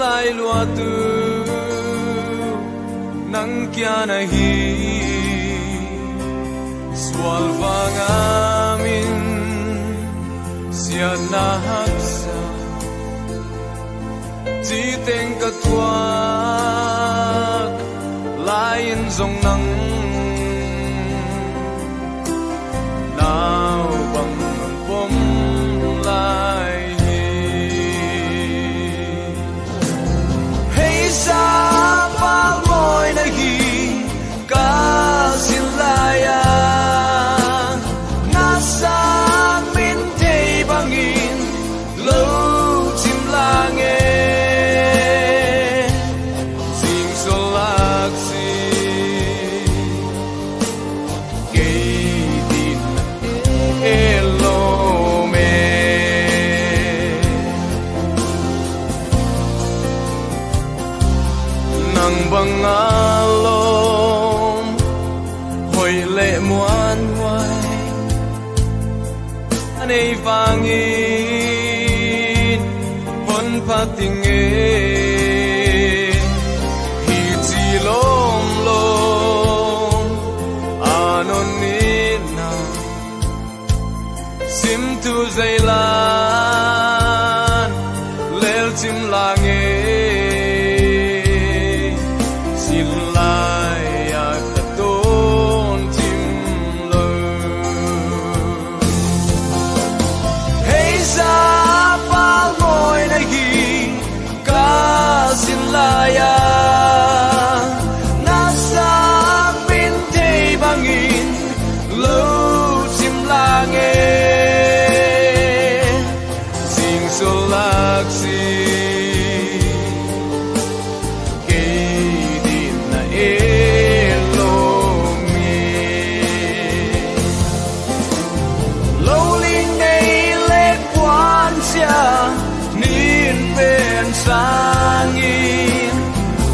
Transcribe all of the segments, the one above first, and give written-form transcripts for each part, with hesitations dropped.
lai lua tu nang kya nahi swal vangamin siya na haksa chỉ tên cả thoát lain dòng nắng nào bằng bom lại hay sa ba môi này cả xin lại na sa min thấy bằng in lâu chim la nghe bangalom hồi lệ muan hoài anei vangin hon patinge hi chi lom lom anonina sim tu zailan lel chim lange sangin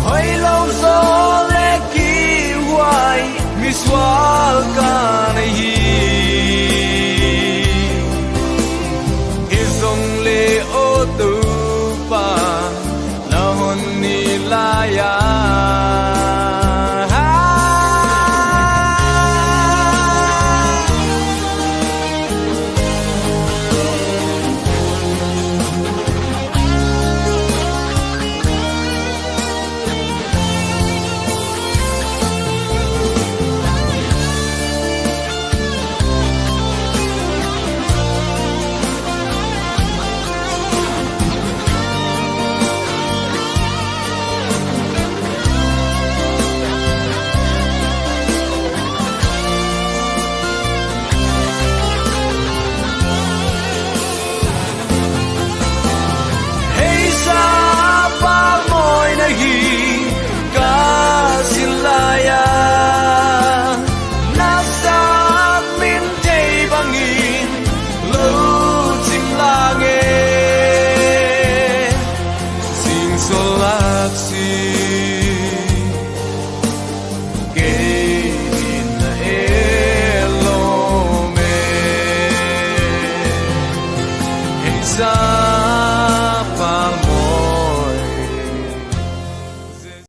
hoy lâu gió lệ kỳ hoài mi swal ka nahi izong le o tu pa na hon ni la ya sun.